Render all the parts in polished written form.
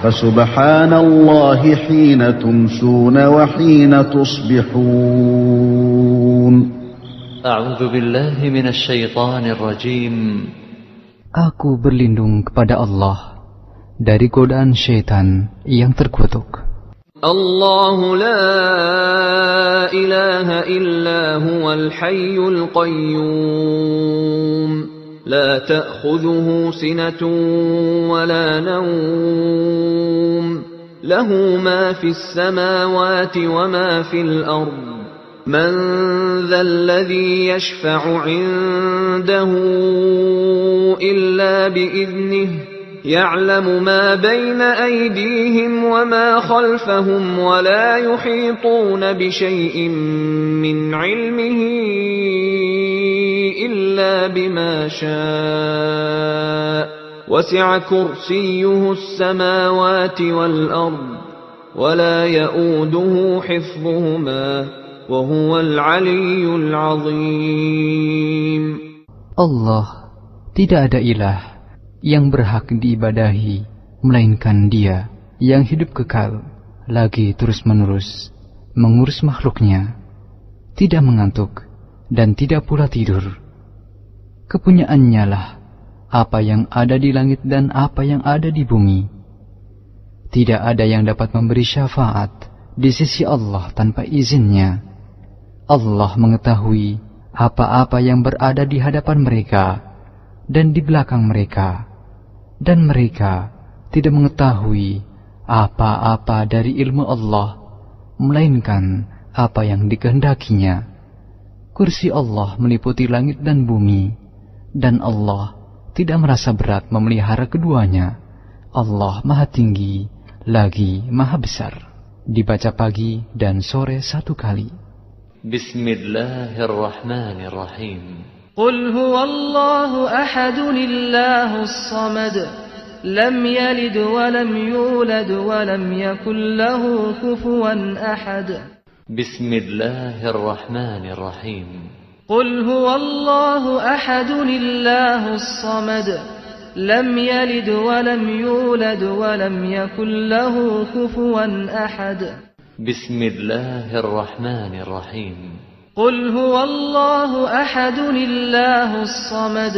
فسبحان الله حين تمسون وحين تصبحون. أعوذ بالله من الشيطان الرجيم. Aku berlindung kepada Allah dari godaan syaitan yang terkutuk. الله لا إله إلا هو الحي القيوم لا تأخذه سنة ولا نوم له ما في السماوات وما في الأرض من ذا الذي يشفع عنده إلا بإذنه يعلم ما بين أيديهم وما خلفهم ولا يحيطون بشيء من علمه إلا بما شاء وسع كرسيه السماوات والأرض ولا يؤوده حفظهما وهو العلي العظيم. Allah tidak ada ilah yang berhak diibadahi melainkan Dia yang hidup kekal lagi terus-menerus mengurus makhluknya, tidak mengantuk dan tidak pula tidur. Kepunyaannya lah apa yang ada di langit dan apa yang ada di bumi. Tidak ada yang dapat memberi syafaat di sisi Allah tanpa izinnya. Allah mengetahui apa-apa yang berada di hadapan mereka dan di belakang mereka, dan mereka tidak mengetahui apa-apa dari ilmu Allah, melainkan apa yang dikehendakinya. Kursi Allah meliputi langit dan bumi, dan Allah tidak merasa berat memelihara keduanya. Allah Maha Tinggi, lagi Maha Besar. Dibaca pagi dan sore 1 kali. Bismillahirrahmanirrahim. قل هو الله أحد الله الصمد لم يلد ولم يولد ولم يكن له كفوا أحد. بسم الله الرحمن الرحيم. قل هو الله أحد الله الصمد لم يلد ولم يولد ولم يكن له كفوا أحد. بسم الله الرحمن الرحيم. قل هو الله أحد الله الصمد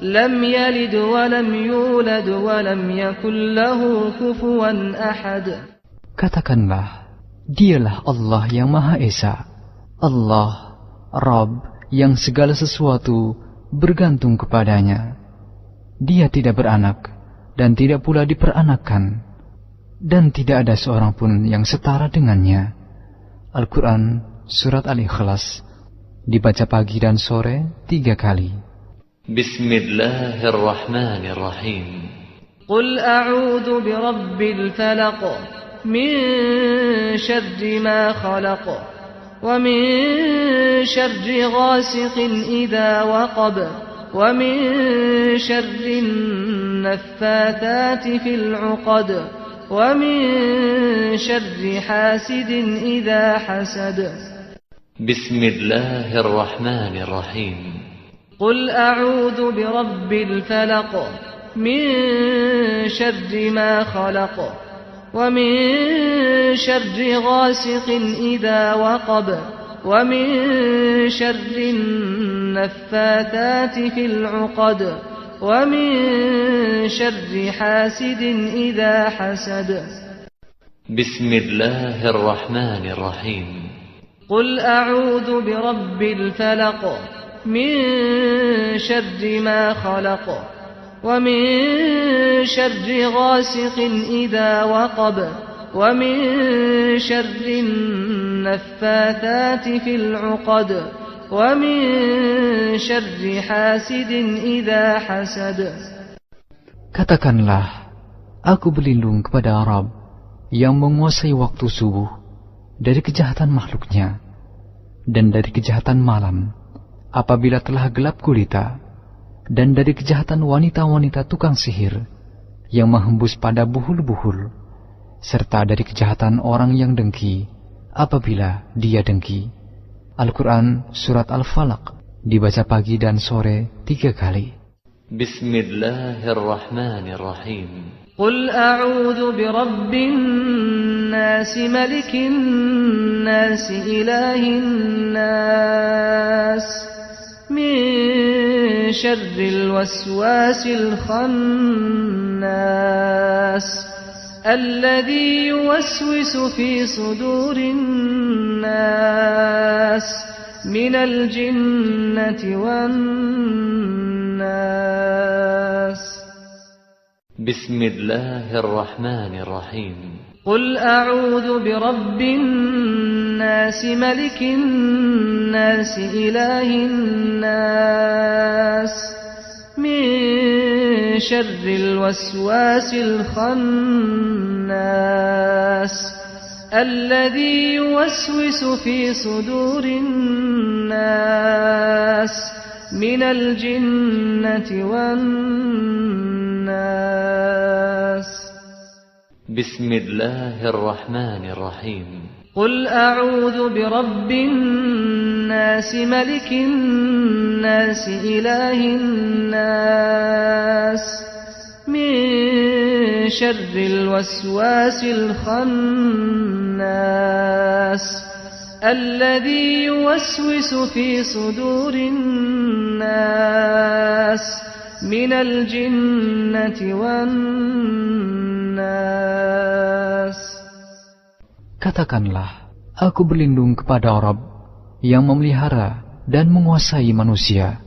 لم يلد ولم يولد ولم يكن له كفوا أحد. Katakanlah, Dialah Allah yang Maha Esa, Allah, Rabb yang segala sesuatu bergantung kepadanya. Dia tidak beranak dan tidak pula diperanakkan, dan tidak ada seorang pun yang setara dengannya. Al-Quran Surat Al-Ikhlas, dibaca pagi dan sore 3 kali. Bismillahirrahmanirrahim. Qul a'udhu birabbil falaq min syarri ma khalaq wa min syarri ghasiqin idha waqab wa min syarri naffathati fil 'uqad wa min syarri hasidin idha hasad. Bismillahirrahmanirrahim. Qul a'udhu birabbil falaq min syarri ma khalaq wa min syarri ghasiqin idha waqab wa min syarri naffathati fil 'uqad wa min syarri hasidin idha hasad. Bismillahirrahmanirrahim. قل أعوذ برب الفلق من شر ما خلق ومن شر غاسق إذا وقب ومن شر النفاثات في العقد ومن شر حاسد إذا حسد. Katakanlah, aku berlindung kepada Rabb yang menguasai waktu subuh dari kejahatan makhluknya dan dari kejahatan malam apabila telah gelap gulita, dan dari kejahatan wanita-wanita tukang sihir yang menghembus pada buhul-buhul, serta dari kejahatan orang yang dengki apabila dia dengki. Al-Quran Surat Al-Falaq, dibaca pagi dan sore 3 kali. بسم الله الرحمن الرحيم قل أعوذ برب الناس ملك الناس إله الناس من شر الوسواس الخناس الذي يوسوس في صدور الناس من الجنة والناس بسم الله الرحمن الرحيم قل أعوذ برب الناس ملك الناس إله الناس من شر الوسواس الخناس الذي يوسوس في صدور الناس من الجنة والناس بسم الله الرحمن الرحيم قل أعوذ برب الناس ملك الناس إله الناس من شر الوسواس الخناس الذي يوسوس في صدور الناس من الجنة والناس. Katakanlah, aku berlindung kepada Rabb yang memelihara dan menguasai manusia,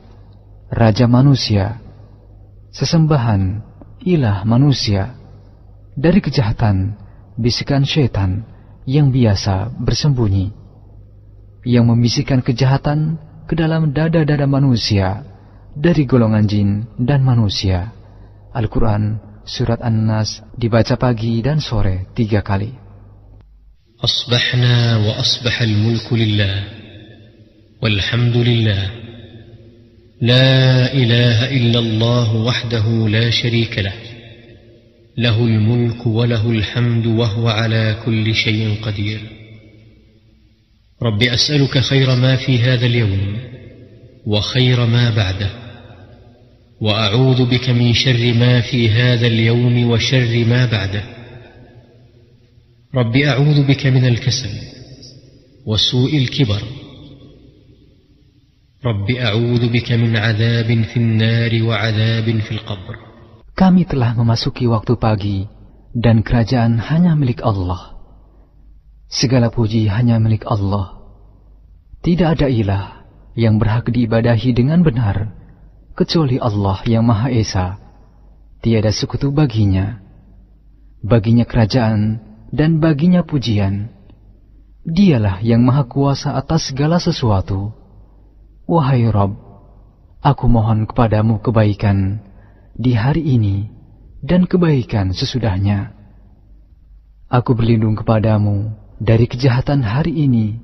Raja manusia, sesembahan ilah manusia, dari kejahatan bisikan syaitan yang biasa bersembunyi, yang membisikkan kejahatan ke dalam dada-dada manusia dari golongan jin dan manusia. Al-Quran Surat An-Nas dibaca pagi dan sore 3 kali. أصبحنا وأصبح الملك لله والحمد لله لا إله إلا الله وحده لا شريك له له الملك وله الحمد وهو على كل شيء قدير رب أسألك خير ما في هذا اليوم وخير ما بعده وأعوذ بك من شر ما في هذا اليوم وشر ما بعده رب أعوذ بك من الكسل وسوء الكبر رب أعوذ بك من عذاب في النار وعذاب في القبر. Kami telah memasuki waktu pagi dan kerajaan hanya milik Allah. Segala puji hanya milik Allah. Tidak ada ilah yang berhak diibadahi dengan benar kecuali Allah yang Maha Esa. Tiada sekutu baginya. Baginya kerajaan dan baginya pujian. Dialah yang maha kuasa atas segala sesuatu. Wahai Rabb, aku mohon kepadamu kebaikan di hari ini dan kebaikan sesudahnya. Aku berlindung kepadamu dari kejahatan hari ini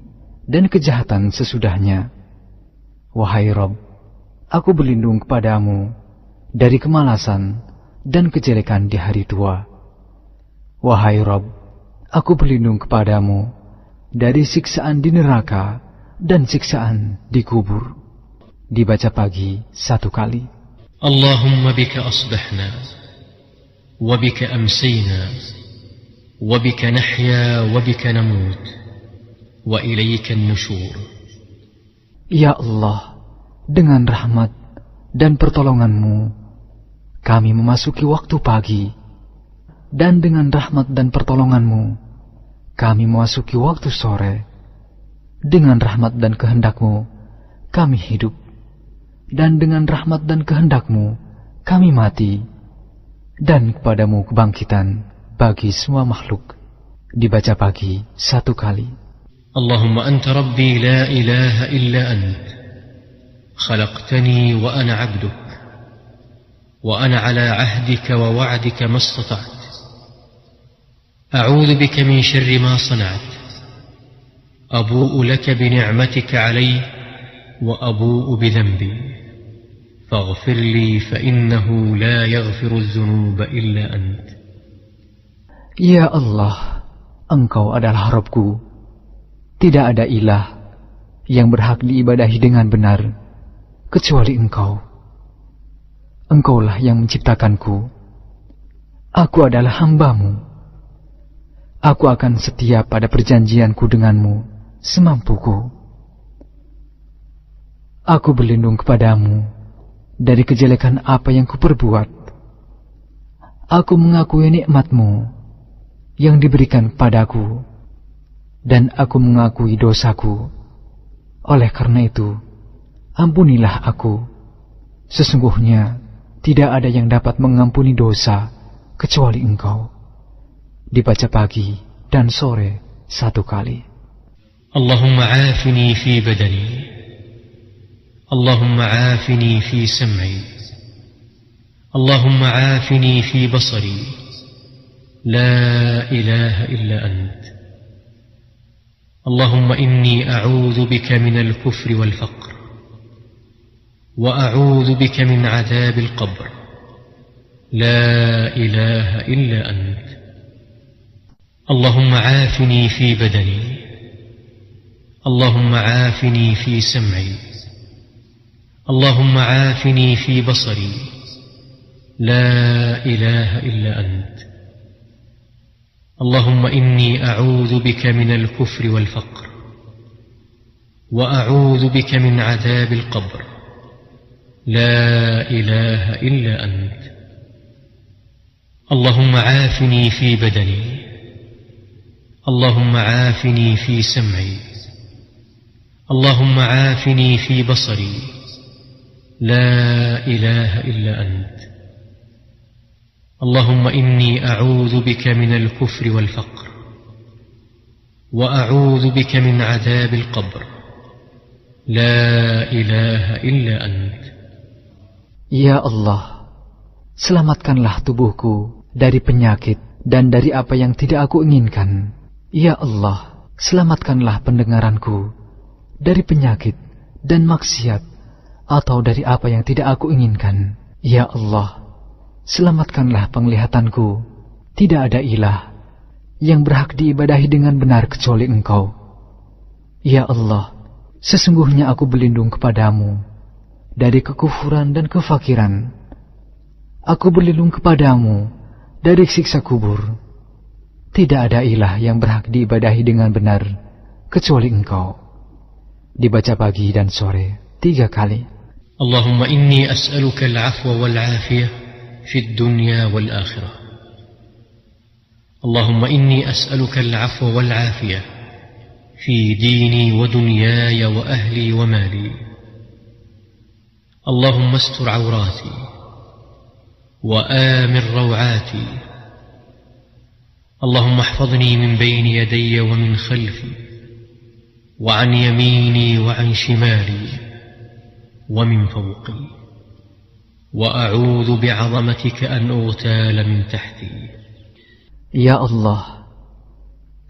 dan kejahatan sesudahnya. Wahai Rabb, aku berlindung kepadamu dari kemalasan dan kejelekan di hari tua. Wahai Rabb, aku berlindung kepadamu dari siksaan di neraka dan siksaan di kubur. Dibaca pagi 1 kali. Allahumma bika asbahna wa bika amsayna wa bika nahya wa bika namut wa ilayka an-nushur. Ya Allah, dengan rahmat dan pertolongan-Mu kami memasuki waktu pagi, dan dengan rahmat dan pertolongan-Mu kami memasuki waktu sore. Dengan rahmat dan kehendak-Mu kami hidup, dan dengan rahmat dan kehendak-Mu kami mati, dan kepadamu kebangkitan bagi semua makhluk. Dibaca pagi 1 kali. Allahumma anta rabbi la ilaha illa ant khalaqtani wa ana abduk wa ana ala ahdika wa wa'dika mastata'tu أعوذ بك من شر ما صنعت أبوء لك بنعمتك علي وأبوء بذنبي فاغفر لي فإنه لا يغفر الذنوب إلا أنت. Ya Allah, Engkau adalah Rabbku. Tidak ada ilah yang berhak diibadahi dengan benar kecuali Engkau. Engkaulah yang menciptakanku. Aku adalah hamba-Mu. Aku akan setia pada perjanjianku denganmu semampuku. Aku berlindung kepadamu dari kejelekan apa yang kuperbuat. Aku mengakui nikmat-Mu yang diberikan padaku, dan aku mengakui dosaku. Oleh karena itu, ampunilah aku. Sesungguhnya tidak ada yang dapat mengampuni dosa kecuali Engkau. Dibaca pagi dan sore 1 kali. Allahumma aafini fi badani, Allahumma aafini fi sam'i, Allahumma aafini fi basari, la ilaha illa ant. Allahumma inni a'udhu bika min al-kufri wal-faqr, wa a'udhu bika min adhab al-qabr, la ilaha illa ant. اللهم عافني في بدني، اللهم عافني في سمعي، اللهم عافني في بصري، لا إله إلا أنت. اللهم إني أعوذ بك من الكفر والفقر، وأعوذ بك من عذاب القبر، لا إله إلا أنت. اللهم عافني في بدني، اللهم عافني في سمعي، اللهم عافني في بصري، لا إله إلا أنت. اللهم إني أعوذ بك من الكفر والفقر، وأعوذ بك من عذاب القبر، لا إله إلا أنت. Ya Allah, selamatkanlah tubuhku dari penyakit dan dari apa yang tidak aku inginkan. Ya Allah, selamatkanlah pendengaranku dari penyakit dan maksiat atau dari apa yang tidak aku inginkan. Ya Allah, selamatkanlah penglihatanku. Tidak ada ilah yang berhak diibadahi dengan benar kecuali Engkau. Ya Allah, sesungguhnya aku berlindung kepadamu dari kekufuran dan kefakiran. Aku berlindung kepadamu dari siksa kubur. Tidak ada ilah yang berhak diibadahi dengan benar kecuali Engkau. Dibaca pagi dan sore 3 kali. Allahumma inni as'aluka al-'afwa wal-'afiyah fi ad-dunya wal-akhirah. Allahumma inni as'aluka al-'afwa wal-'afiyah fi dini wa dunyaya wa ahli wa mali. Allahumma astur 'awrati wa amir raw'ati. اللهم احفظني من بين يدي ومن خلفي وعن يميني وعن شمالي ومن فوقي وأعوذ بعظمتك أن أغتال من تحتي. Ya Allah,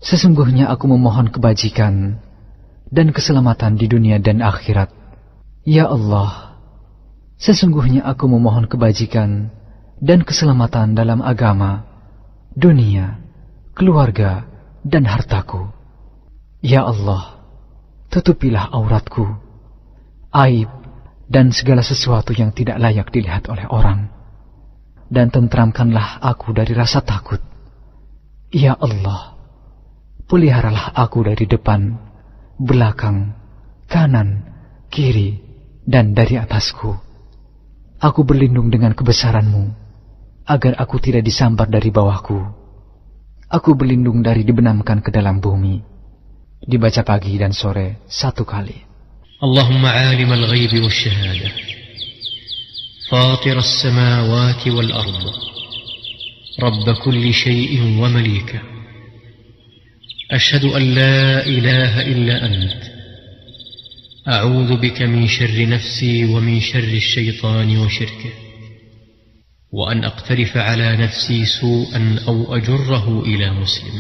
sesungguhnya aku memohon kebajikan dan keselamatan di dunia dan akhirat. Ya Allah, sesungguhnya aku memohon kebajikan dan keselamatan dalam agama, dunia, keluarga, dan hartaku. Ya Allah, tutupilah auratku, aib, dan segala sesuatu yang tidak layak dilihat oleh orang, dan tentramkanlah aku dari rasa takut. Ya Allah, peliharalah aku dari depan, belakang, kanan, kiri, dan dari atasku. Aku berlindung dengan kebesaran-Mu, agar aku tidak disambar dari bawahku. Aku berlindung dari dibenamkan ke dalam bumi. Dibaca pagi dan sore 1 kali. Allahumma 'alim al-ghaib wash-shahada, fatir as-samawati wal-ard, rabb kulli shay'in wa malika. Ashhadu an la ilaha illa ant. A'udzu bika min syarri nafsi wa min syarri asy-syaitani wa syirkihi. وأن أقترف على نفسي سوءا أو أجره إلى مسلم.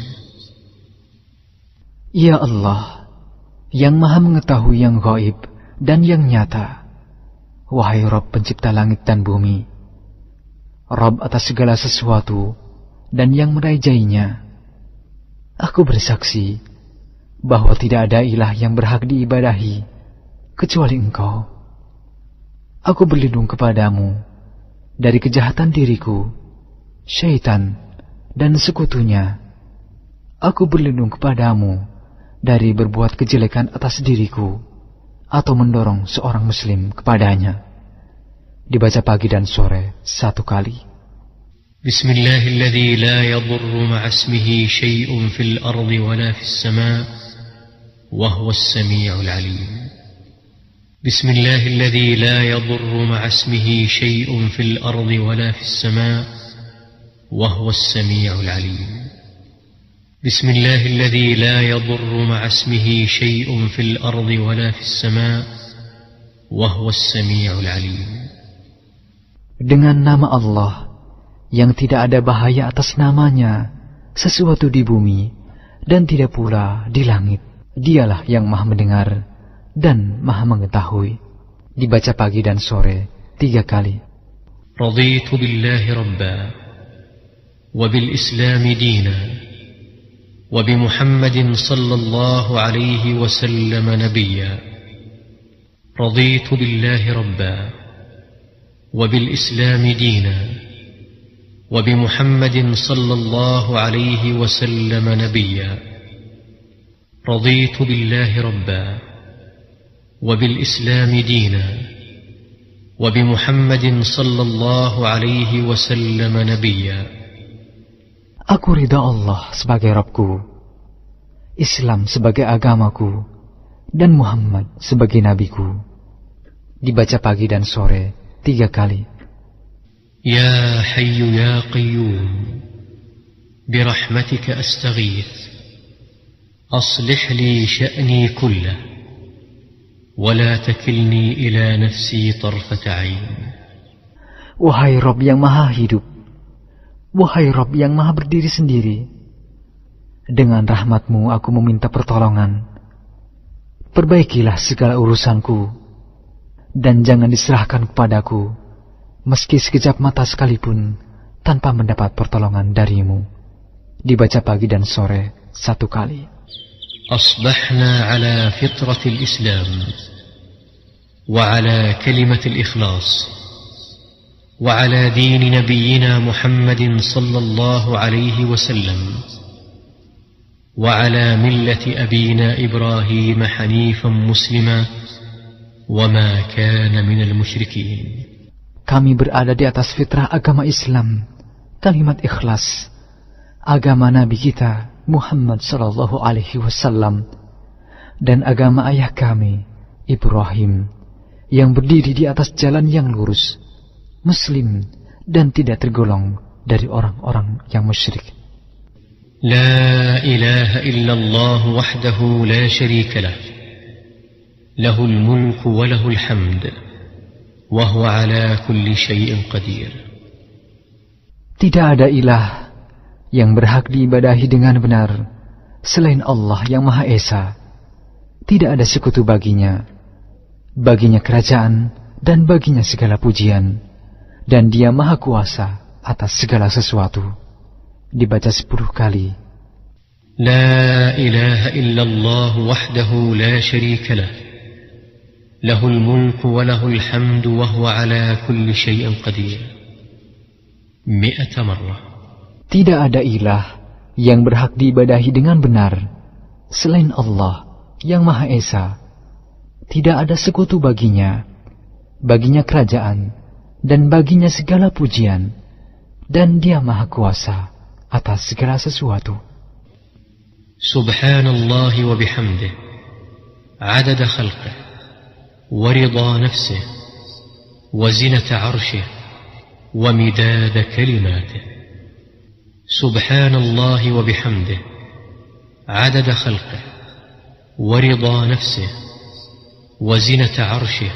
Ya Allah, yang maha mengetahui yang gaib dan yang nyata. Wahai Rabb pencipta langit dan bumi, Rabb atas segala sesuatu dan yang merajainya, aku bersaksi bahwa tidak ada ilah yang berhak diibadahi kecuali Engkau. Aku berlindung kepadamu dari kejahatan diriku, syaitan, dan sekutunya. Aku berlindung kepadamu dari berbuat kejelekan atas diriku atau mendorong seorang muslim kepadanya. Dibaca pagi dan sore 1 kali. Bismillahilladzi la yadurru ma'asmihi syai'un fil ardi wala fis sama' wa huwas sami'ul 'alim. Bismillahilladzi la yadurru ma'asmihi syai'un fil ardi wala fis sama' wa huwas sami'ul 'alim. Bismillahilladzi la yadurru ma'asmihi syai'un fil ardi wala fis sama' wa huwas sami'ul 'alim. Dengan nama Allah yang tidak ada bahaya atas namanya sesuatu di bumi dan tidak pula di langit. Dialah yang maha mendengar dan maha mengetahui. Dibaca pagi dan sore 3 kali. Raditu billahi rabba wa bil islam dina wa bi Muhammadin sallallahu alaihi wasallam nabiyya. Raditu billahi rabba wa bil islam dina وبمحمد صلى الله عليه وسلم نبيا. رضيت بالله ربا وبالإسلام دينا وبمحمد صلى الله عليه وسلم نبيا. Aku ridha Allah sebagai Rabbku, Islam sebagai agamaku, dan Muhammad sebagai nabiku. Dibaca pagi dan sore 3 kali. يا حي يا قيوم برحمتك أستغيث أصلح لي شأني كله ولا تكلني إلى نفسي طرفة عين. Wahai Rabb yang maha hidup, wahai Rabb yang maha berdiri sendiri, dengan rahmat-Mu aku meminta pertolongan. Perbaikilah segala urusanku, dan jangan diserahkan kepadaku meski sekejap mata sekalipun tanpa mendapat pertolongan dari-Mu. Dibaca pagi dan sore 1 kali. Asbahna ala fitratil Islam wa ala kalimatil ikhlas wa ala din nabiyyina Muhammadin sallallahu alaihi wasallam wa ala millati abina Ibrahim hanifan muslima wa ma kana minal musyrikin. Kami berada di atas fitrah agama Islam, kalimat ikhlas, agama Nabi kita Muhammad sallallahu alaihi wasallam, dan agama ayah kami Ibrahim yang berdiri di atas jalan yang lurus, muslim dan tidak tergolong dari orang-orang yang musyrik. La ilaha illallah wahdahu la syarika lah, lahul mulku wa lahul hamd وهو على كل شيء قدير. Tidak ada ilah yang berhak diibadahi dengan benar selain Allah yang Maha Esa. Tidak ada sekutu baginya. Baginya kerajaan dan baginya segala pujian, dan Dia Maha Kuasa atas segala sesuatu. Dibaca 10 kali. La ilaha illallah wahdahu la syarika lah, lahul mulku wa lahul hamdu wa huwa ala kulli syai'in qadir. 100 marrah. Tidak ada ilah yang berhak diibadahi dengan benar selain Allah yang Maha Esa. Tidak ada sekutu baginya. Baginya kerajaan dan baginya segala pujian, dan Dia Maha Kuasa atas segala sesuatu. Subhanallah wa bihamdih adada khalqih ورضا نفسه وزنة عرشه ومداد كلماته. سبحان الله وبحمده عدد خلقه ورضا نفسه وزنة عرشه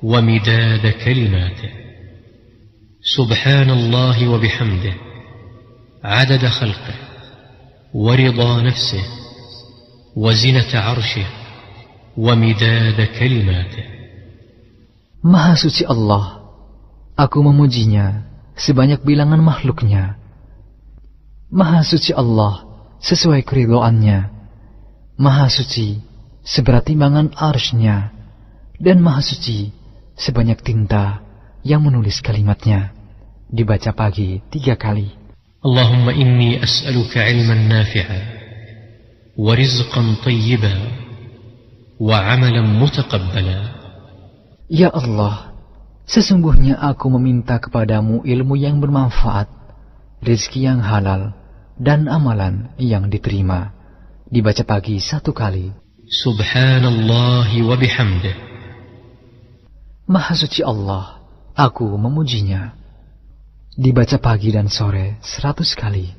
ومداد كلماته. سبحان الله وبحمده عدد خلقه ورضا نفسه وزنة عرشه ومداد كلماته. Maha suci Allah, aku memujinya sebanyak bilangan makhluknya. Maha suci Allah sesuai keridhoannya. Maha suci seberat timbangan arsy-Nya, dan maha suci sebanyak tinta yang menulis kalimatnya. Dibaca pagi 3 kali. Allahumma inni as'aluka ilman nafi'a wa rizqan tayyiba wa amalan mutaqabbala. Ya Allah, sesungguhnya aku meminta kepadamu ilmu yang bermanfaat, rezeki yang halal, dan amalan yang diterima. Dibaca pagi 1 kali. Subhanallah wa bihamdih. Maha suci Allah, aku memujinya. Dibaca pagi dan sore 100 kali.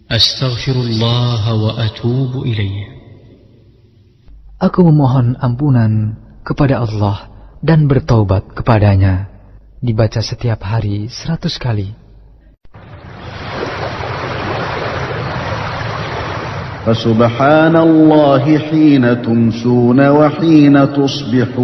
Astaghfirullah wa atubu ilaih. Aku memohon ampunan kepada Allah dan bertaubat kepadanya. Dibaca setiap hari 100 kali. Fasubhanallahi hina tumsuna wa hina tusbihun.